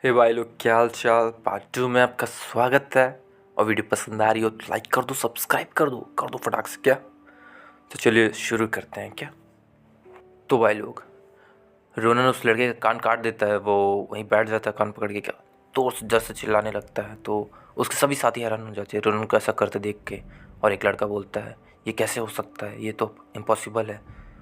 हे भाई लोग, क्या हाल चाल। पार्ट 2 में आपका स्वागत है। और वीडियो पसंद आ रही हो तो लाइक कर दो, सब्सक्राइब कर दो फटाक से। क्या तो चलिए शुरू करते हैं। क्या तो भाई लोग, रोनन उस लड़के का कान काट देता है। वो वहीं बैठ जाता है कान पकड़ के। क्या तो उस डर से चिल्लाने लगता है। तो उसके सभी साथी हैरान हो जाते हैं रोनन को ऐसा करते देख के। और एक लड़का बोलता है, ये कैसे हो सकता है, ये तो इम्पॉसिबल है।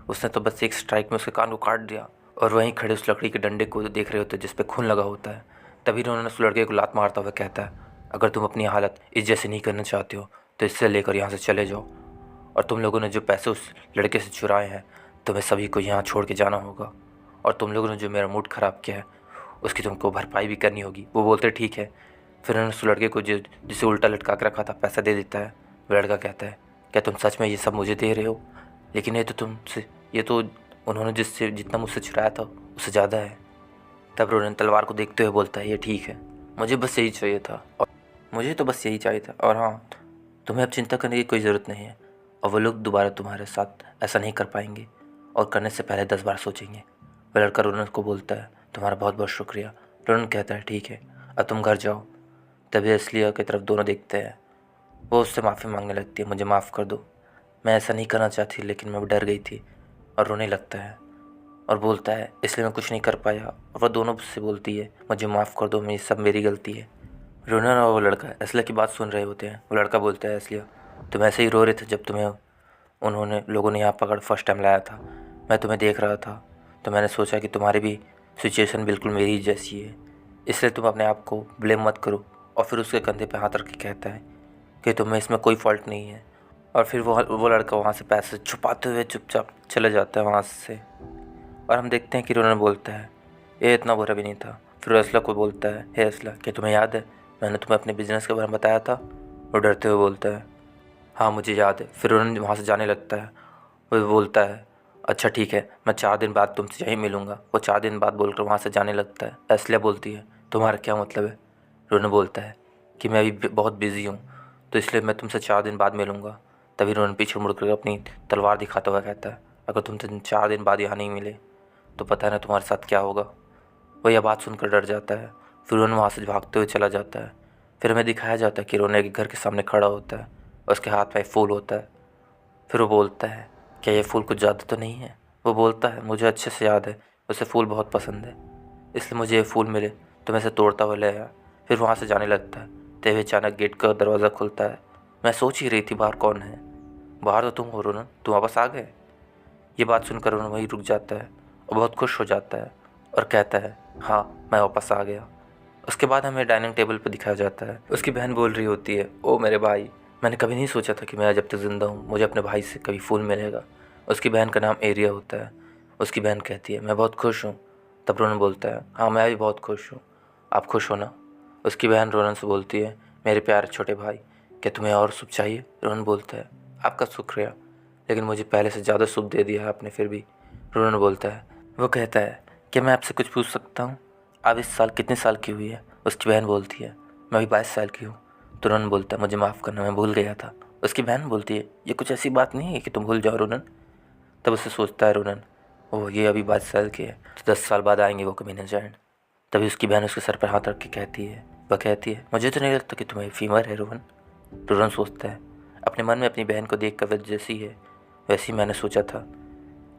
उसने तो बस एक स्ट्राइक में उसके कान को काट दिया। और वहीं खड़े उस लकड़ी के डंडे को देख रहे होते हैं जिस पे खून लगा होता है। तभी रोनन उस लड़के को लात मारता हुआ कहता है, अगर तुम अपनी हालत इस जैसे नहीं करना चाहते हो तो इससे लेकर यहाँ से चले जाओ। और तुम लोगों ने जो पैसे उस लड़के से चुराए हैं, तुम्हें सभी को यहाँ छोड़ के जाना होगा। और तुम लोगों ने जो मेरा मूड ख़राब किया है उसकी तुमको भरपाई भी करनी होगी। वो बोलते ठीक है। फिर उन्होंने उस लड़के को जिसे उल्टा लटका के रखा था पैसा दे देता है। वो लड़का कहता है, क्या तुम सच में ये सब मुझे दे रहे हो? लेकिन ये तो उन्होंने जिससे जितना मुझसे चुराया था उससे ज़्यादा है। तब रोनन तलवार को देखते हुए बोलता है, ये ठीक है, मुझे बस यही चाहिए था। और मुझे तो बस यही चाहिए था। और हाँ, तुम्हें अब चिंता करने की कोई ज़रूरत नहीं है। और वो लोग दोबारा तुम्हारे साथ ऐसा नहीं कर पाएंगे। और करने से पहले 10 बार सोचेंगे। वह लड़का रोनन को बोलता है, तुम्हारा बहुत बहुत शुक्रिया। रोनन कहता है, ठीक है, अब तुम घर जाओ। तभी असलिया की तरफ दोनों देखते हैं। वो उससे माफ़ी मांगने लगती है, मुझे माफ़ कर दो, मैं ऐसा नहीं करना चाहती, लेकिन मैं डर गई थी। और रोने लगता है और बोलता है, इसलिए मैं कुछ नहीं कर पाया। और वह दोनों से बोलती है, मुझे माफ़ कर दो, ये सब मेरी गलती है। रोनन और वो लड़का असलिया की बात सुन रहे होते हैं। वो लड़का बोलता है, असलिया तुम ऐसे ही रो रहे थे जब तुम्हें उन्होंने लोगों ने यहाँ पकड़ फर्स्ट टाइम लाया था। मैं तुम्हें देख रहा था तो मैंने सोचा कि तुम्हारी भी सिचुएशन बिल्कुल मेरी जैसी है, इसलिए तुम अपने आप को ब्लेम मत करो। और फिर उसके कंधे पे हाथ रख के कहता है कि तुम्हें इसमें कोई फॉल्ट नहीं है। और फिर वो लड़का वहाँ से पैसे छुपाते हुए चुपचाप चले जाता है वहाँ से। और हम देखते हैं कि रोनन बोलता है, ये इतना बुरा भी नहीं था। फिर असला को बोलता है, हे असला, क्या तुम्हें याद है मैंने तुम्हें अपने बिजनेस के बारे में बताया था? वो डरते हुए बोलता है, हाँ मुझे याद है। फिर रोनन वहाँ से जाने लगता है। वो बोलता है, अच्छा ठीक है, मैं 4 दिन बाद तुमसे यहीं मिलूँगा। वो 4 दिन बाद बोलकर वहाँ से जाने लगता है। असलिया बोलती है, तुम्हारा क्या मतलब है? रोनन बोलता है कि मैं अभी बहुत बिज़ी हूँ, तो इसलिए मैं तुमसे 4 दिन बाद मिलूँगा। तभी रोनन पीछे मुड़कर अपनी तलवार दिखाता हुआ कहता है, अगर तुमसे 4 दिन बाद यहाँ नहीं मिले तो पता है ना तुम्हारे साथ क्या होगा। वो यह बात सुनकर डर जाता है। फिर रोनन वहाँ से भागते हुए चला जाता है। फिर हमें दिखाया जाता है कि रोनन के घर के सामने खड़ा होता है और उसके हाथ में एक फूल होता है। फिर वो बोलता है, क्या ये फूल कुछ ज़्यादा तो नहीं है? वो बोलता है, मुझे अच्छे से याद है, उसे फूल बहुत पसंद है, इसलिए मुझे ये फूल मिले तो मैं इसे तोड़ता हुआ ले आया। फिर वहाँ से जाने लगता है। तभी अचानक गेट का दरवाज़ा खुलता है। मैं सोच ही रही थी बाहर कौन है। बाहर तो तुम हो रोनन, तुम वापस आ गए। ये बात सुनकर रोनन वहीं रुक जाता है और बहुत खुश हो जाता है और कहता है, हाँ मैं वापस आ गया। उसके बाद हमें डाइनिंग टेबल पर दिखाया जाता है। उसकी बहन बोल रही होती है, ओ मेरे भाई, मैंने कभी नहीं सोचा था कि मैं जब तक ज़िंदा हूँ मुझे अपने भाई से कभी फूल मिलेगा। उसकी बहन का नाम एरिया होता है। उसकी बहन कहती है, मैं बहुत खुश हूँ। तब रोनन बोलता है, हाँ मैं भी बहुत खुश हूँ, आप खुश हो ना? उसकी बहन रोनन से बोलती है, मेरे प्यारे छोटे भाई, क्या तुम्हें और सूप चाहिए? रोनन बोलता है, आपका शुक्रिया, लेकिन मुझे पहले से ज़्यादा सूप दे दिया है आपने फिर भी। रोनन बोलता है, वो कहता है, क्या मैं आपसे कुछ पूछ सकता हूँ, आप इस साल कितने साल की हुई है? उसकी बहन बोलती है, मैं भी 22 साल की हूँ। तो रोनन बोलता है, मुझे माफ़ करना, मैं भूल गया था। उसकी बहन बोलती है, ये कुछ ऐसी बात नहीं है कि तुम भूल जाओ रोनन। तब उससे सोचता है रोनन, ओह ये अभी 22 साल की है तो 10 साल बाद आएंगे वो कमीना जैन। तभी उसकी बहन उसके सर पर हाथ रख के कहती है, वह कहती है, मुझे तो नहीं लगता कि तुम्हें फीवर है रोहन। रोहन सोचता है, अपने मन में अपनी बहन को देख कर वह जैसी है वैसी मैंने सोचा था।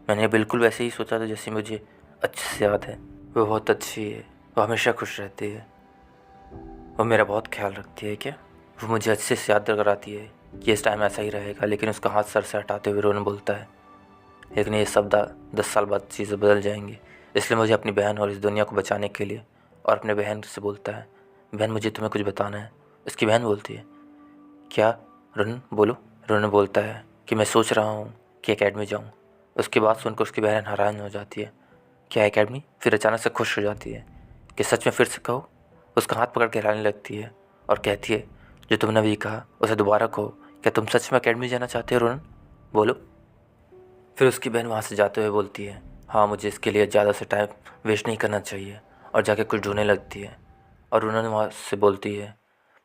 मैंने बिल्कुल वैसे ही सोचा था जैसे मुझे अच्छे से याद है। वो बहुत अच्छी है, वो हमेशा खुश रहती है, वो मेरा बहुत ख्याल रखती है। क्या वो मुझे अच्छे से याद कराती है कि इस टाइम ऐसा ही रहेगा। लेकिन उसका हाथ सर से हटाते हुए रोहन बोलता है, लेकिन ये सब 10 साल बाद चीज़ें बदल जाएंगी, इसलिए मुझे अपनी बहन और इस दुनिया को बचाने के लिए। और अपने बहन से बोलता है, बहन मुझे तुम्हें कुछ बताना है। उसकी बहन बोलती है, क्या? रोनन बोलो। रोनन बोलता है कि मैं सोच रहा हूँ कि एकेडमी जाऊँ। उसकी बात सुनकर उसकी बहन हैरान हो जाती है, क्या एकेडमी? फिर अचानक से खुश हो जाती है कि सच में, फिर से कहो। उसका हाथ पकड़ के हिलाने लगती है और कहती है, जो तुमने अभी कहा उसे दोबारा कहो। क्या तुम सच में एकेडमी जाना चाहते हो रोनन? बोलो। फिर उसकी बहन वहाँ से जाते हुए बोलती है, हाँ मुझे इसके लिए ज़्यादा से टाइम वेस्ट नहीं करना चाहिए। और जाके कुछ ढूंढने लगती है। और उन्होंने वहाँ से बोलती है,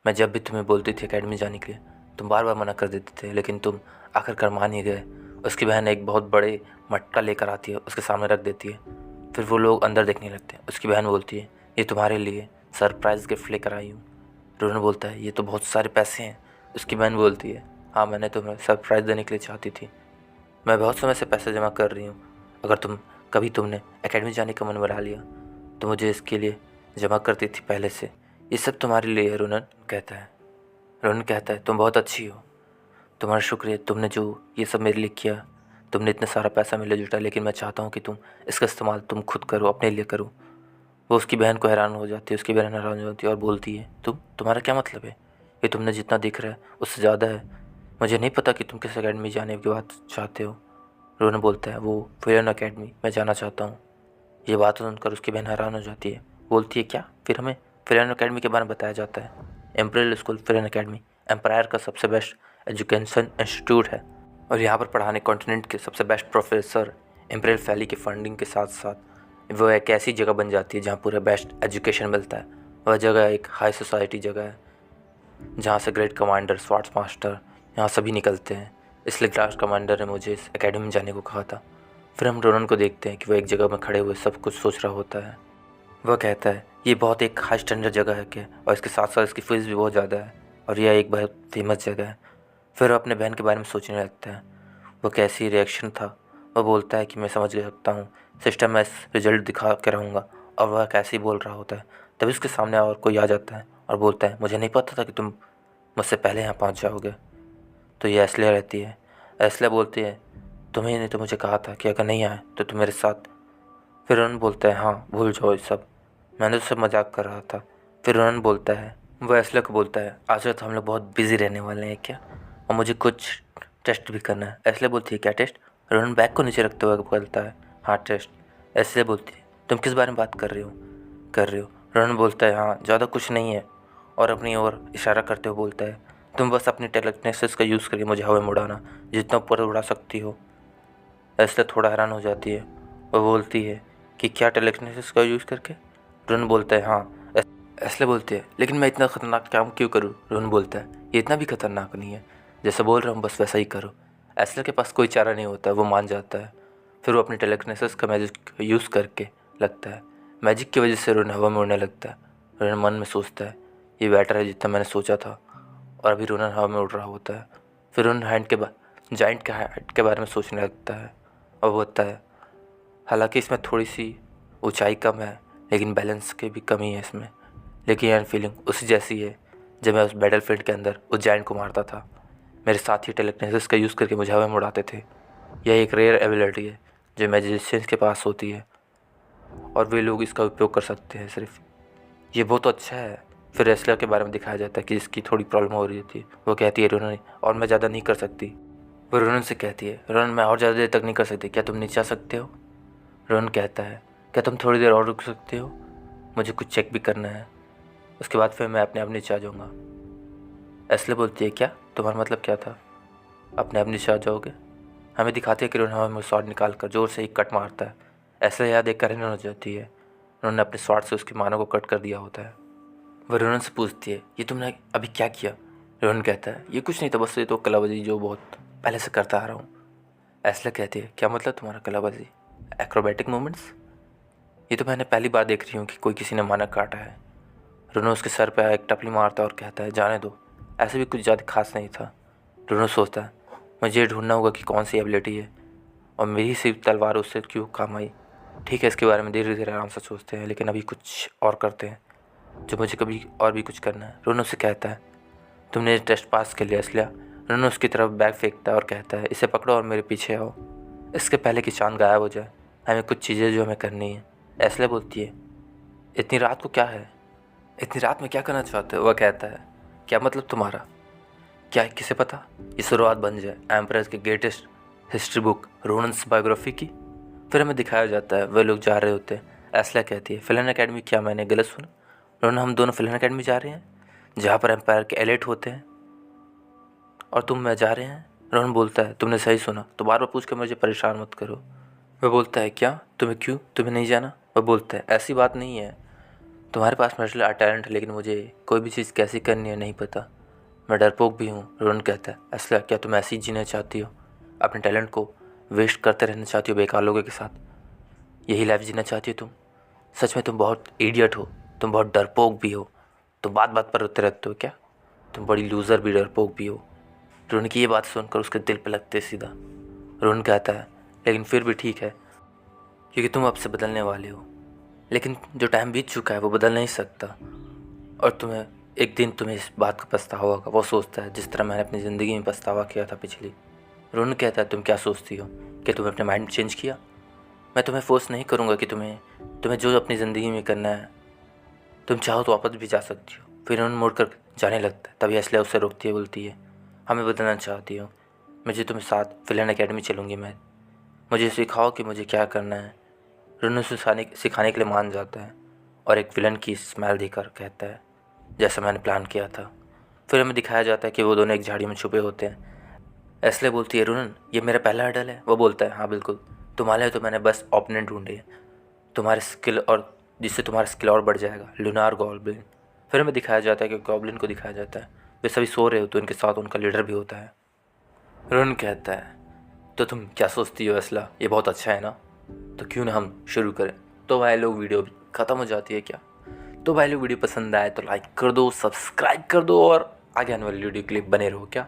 मैं जब भी तुम्हें बोलती थी एकेडमी जाने के लिए तुम बार बार मना कर देते थे, लेकिन तुम आखिरकार मान ही गए। उसकी बहन एक बहुत बड़े मटका लेकर आती है, उसके सामने रख देती है। फिर वो लोग अंदर देखने लगते हैं। उसकी बहन बोलती है, ये तुम्हारे लिए। सरप्राइज़ गिफ्ट लेकर आई हूँ। रोहन बोलता है ये तो बहुत सारे पैसे हैं। उसकी बहन बोलती है हाँ मैंने तुम्हें सरप्राइज़ देने के लिए चाहती थी, मैं बहुत समय से पैसे जमा कर रही हूँ। अगर तुमने एकेडमी जाने का मन बना लिया तो मुझे इसके लिए जमा करती थी पहले से। ये सब तुम्हारे लिए है। रोहन कहता है तुम बहुत अच्छी हो, तुम्हारा शुक्रिया, तुमने जो ये सब मेरे लिए किया। तुमने इतना सारा पैसा मेरे लिए जुटा, लेकिन मैं चाहता हूँ कि तुम इसका इस्तेमाल तुम खुद करो, अपने लिए करो। वो उसकी बहन को हैरान हो जाती है, उसकी बहन हैरान हो जाती है और बोलती है तुम्हारा क्या मतलब है? ये तुमने जितना दिख रहा है उससे ज़्यादा है। मुझे नहीं पता कि तुम किस अकेडमी जाने की बात चाहते हो। रोहन बोलता है वो फिलन अकेडमी मैं जाना चाहता हूँ। ये बात सुनकर उसकी बहन हैरान हो जाती है, बोलती है क्या? फिर हमें फिलन अकेडमी के बारे में बताया जाता है। एम्परियल स्कूल फिलन अकेडमी एम्पायर का सबसे बेस्ट एजुकेशन इंस्टीट्यूट है और यहाँ पर पढ़ाने कॉन्टिनेंट के सबसे बेस्ट प्रोफेसर एम्परियल फैली की फंडिंग के साथ साथ वो एक ऐसी जगह बन जाती है जहाँ पूरा बेस्ट एजुकेशन मिलता है। वह जगह एक हाई सोसाइटी जगह है जहाँ से ग्रेट कमांडर, स्वाट्स मास्टर यहाँ सभी निकलते हैं। इसलिए क्लास कमांडर ने मुझे इस एकेडमी में जाने को कहा था। फिर हम रोनन को देखते हैं कि वह एक जगह में खड़े हुए सब कुछ सोच रहा होता है। वह कहता है ये बहुत एक हाई स्टैंडर्ड जगह है क्या, और इसके साथ साथ इसकी फीस भी बहुत ज़्यादा है और यह एक बहुत फेमस जगह है। फिर वह अपने बहन के बारे में सोचने लगता है वह कैसी रिएक्शन था। वह बोलता है कि मैं समझ सकता हूँ, सिस्टम में रिजल्ट दिखा के रहूँगा। और वह कैसे ही बोल रहा होता है तभी उसके सामने और कोई आ जाता है और बोलता है मुझे नहीं पता था कि तुम मुझसे पहले यहाँ पहुँच जाओगे। तो ये एस्लिया रहती है। एस्लिया बोलती है तुम्हें ने तो मुझे कहा था कि अगर नहीं आए तो तुम मेरे साथ। फिर रोनन बोलता है हाँ भूल जाओ ये सब, मैंने तो सब मजाक कर रहा था। फिर रोनन बोलता है वो एस्लिया को बोलता है आज तो हम लोग बहुत बिजी रहने वाले हैं क्या, और मुझे कुछ टेस्ट भी करना है। एस्लिया बोलती है क्या टेस्ट? रोनन बैग को नीचे रखते हुए बोलता है हाँ टेस्ट। एस्लिया बोलती है तुम किस बारे में बात कर रहे हो? रोनन बोलता है हाँ ज़्यादा कुछ नहीं है, और अपनी ओर इशारा करते हुए बोलता है तुम बस अपनी टेलेकिनेसिस का यूज़ करके मुझे हवा में उड़ाना, जितना ऊपर उड़ा सकती हो। एस्लिया थोड़ा हैरान हो जाती है, वह बोलती है कि क्या टेलेकिनेसिस का यूज़ करके? रोनन बोलता है हाँ। एस्लिया बोलती है लेकिन मैं इतना ख़तरनाक काम क्यों करूँ? रोनन बोलता है ये इतना भी ख़तरनाक नहीं है, जैसे बोल रहा हूँ बस वैसा ही करो। एस्लिया के पास कोई चारा नहीं होता, वो मान जाता है। फिर वो अपनी टेलेकिनेसिस का मैजिक यूज़ करके लगता है मैजिक की वजह से रोनन हवा में उड़ने लगता है। रोनन मन में सोचता है ये बेटर है जितना मैंने सोचा था, और अभी रोनन हवा में उड़ रहा होता है। फिर रोनन जाइंट के हाइट के बारे में सोचने लगता है और वो होता है हालांकि इसमें थोड़ी सी ऊंचाई कम है लेकिन बैलेंस की भी कमी है इसमें। लेकिन यह फीलिंग उसी जैसी है जब मैं उस बैटलफील्ड के अंदर उस जाइंट को मारता था। मेरे साथी टेलेकिनेसिस का यूज़ करके मुझे हवा में उड़ाते थे। यह एक रेयर एबिलिटी है जो मैजिशियंस के पास होती है और वे लोग इसका उपयोग कर सकते हैं सिर्फ। ये बहुत अच्छा है। फिर एस्लिया के बारे में दिखाया जाता है कि इसकी थोड़ी प्रॉब्लम हो रही थी। वो कहती है रोनन और मैं ज़्यादा नहीं कर सकती। वो रोनन से कहती है रोनन मैं और ज़्यादा देर तक नहीं कर सकती, क्या तुम नीचे आ सकते हो? रोनन कहता है क्या तुम थोड़ी देर और रुक सकते हो, मुझे कुछ चेक भी करना है, उसके बाद फिर मैं अपने आप नीचे आ जाऊँगा। एस्लिया बोलती है क्या तुम्हारा मतलब क्या था, अपने आप नीचे आ जाओगे? हमें दिखाती है कि रोनन हवा में शॉट निकाल कर जोर से एक कट मारता है। एस्लिया याद देख कर हैरान हो जाती है। रोनन ने अपने शॉट से उसकी मानो को कट कर दिया होता है। वह रोनन से पूछती है ये तुमने अभी क्या किया? रोनन कहता है ये कुछ नहीं था, बस ये तो कलाबाजी जो बहुत पहले से करता आ रहा हूँ। एस्लिया कहती है क्या मतलब तुम्हारा कलाबाजी, एक्रोबैटिक मूवमेंट्स? ये तो मैंने पहली बार देख रही हूँ कि कोई किसी ने माना काटा है। रोनन उसके सर पर एक टपली मारता है और कहता है जाने दो, ऐसे भी कुछ ज़्यादा खास नहीं था। रोनन सोचता है मुझे ये ढूंढना होगा कि कौन सी एबिलिटी है और मेरी सिर्फ तलवार उससे क्यों काम आई। ठीक है, इसके बारे में धीरे धीरे आराम से सोचते हैं, लेकिन अभी कुछ और करते हैं जो मुझे कभी और भी कुछ करना है। रोनन उससे कहता है तुमने टेस्ट पास कर लिया इसलिए। रोनन उसकी तरफ बैग फेंकता है और कहता है इसे पकड़ो और मेरे पीछे आओ, इसके पहले कि चांद गायब हो जाए। हमें कुछ चीज़ें जो हमें करनी है। एस्लिया बोलती है इतनी रात को क्या है, इतनी रात में क्या करना चाहते हो? वह कहता है क्या मतलब तुम्हारा, क्या किसे पता ये शुरुआत बन जाए एम्परर्स के ग्रेटेस्ट हिस्ट्री बुक रोनन्स बायोग्राफी की। फिर हमें दिखाया जाता है वे लोग जा रहे होते हैं। एस्लिया कहती है फिलन अकेडमी, क्या मैंने गलत सुना? रोनन हम दोनों फिलन अकेडमी जा रहे हैं जहाँ पर एम्पायर के एलिट होते हैं, और तुम मैं जा रहे हैं? रोनन बोलता है तुमने सही सुना, तो बार बार पूछ कर मुझे परेशान मत करो। वह बोलता है क्या तुम्हें नहीं जाना? वह बोलता है ऐसी बात नहीं है, तुम्हारे पास मार्शल आर्ट टैलेंट है लेकिन मुझे कोई भी चीज़ कैसी करनी है नहीं पता, मैं डरपोक भी हूँ। रोनन कहता है एस्लिया क्या तुम ऐसी जीना चाहती हो, अपने टैलेंट को वेस्ट करते रहना चाहती हो बेकार लोगों के साथ, यही लाइफ जीना चाहती हो तुम? सच में तुम बहुत इडियट हो, तुम बहुत डरपोक भी हो, तुम बात बात पर रोते रहते हो क्या, तुम बड़ी लूज़र भी डरपोक भी हो। रोहन की ये बात सुनकर उसके दिल पे लगते सीधा। रोहन कहता है लेकिन फिर भी ठीक है, क्योंकि तुम अब से बदलने वाले हो, लेकिन जो टाइम बीत चुका है वो बदल नहीं सकता, और तुम्हें एक दिन तुम्हें इस बात का पछतावा होगा। वो सोचता है जिस तरह मैंने अपनी ज़िंदगी में पछतावा किया था पिछली। रोहन कहता है तुम क्या सोचती हो कि तुमने अपने माइंड चेंज किया? मैं तुम्हें फोर्स नहीं करूँगा कि तुम्हें जो अपनी ज़िंदगी में करना है, तुम चाहो तो वापस भी जा सकती हो। फिर रोहन मुड़ कर जाने लगता है, तभी असलिया उससे रोकती है, बोलती है हमें बदलना चाहती हो, मुझे तुम्हें साथ विलन एकेडमी चलूँगी मैं, मुझे सिखाओ कि मुझे क्या करना है। रोहन उसे सिखाने के लिए मान जाता है और एक विलन की स्माइल देकर कहता है जैसा मैंने प्लान किया था। फिर हमें दिखाया जाता है कि वो दोनों एक झाड़ी में छुपे होते हैं। एस्ले बोलती है रोहन ये मेरा पहला हर्डल है। वो बोलता है हाँ बिल्कुल, तुम्हारे लिए तो मैंने बस ओपोनेंट ढूंढे हैं, तुम्हारे स्किल और जिससे तुम्हारा स्किल और बढ़ जाएगा, लूनार गॉब्लिन। फिर हमें दिखाया जाता है कि गॉब्लिन को दिखाया जाता है वे सभी सो रहे होते हैं, उनके साथ उनका लीडर भी होता है। रोहन कहता है तो तुम क्या सोचती हो एस्ला, ये बहुत अच्छा है ना, तो क्यों ना हम शुरू करें। तो भाई लोग वीडियो भी ख़त्म हो जाती है क्या? तो भाई लोग वीडियो पसंद आए तो लाइक कर दो, सब्सक्राइब कर दो और आगे आने वाली वीडियो के लिए बने रहो क्या।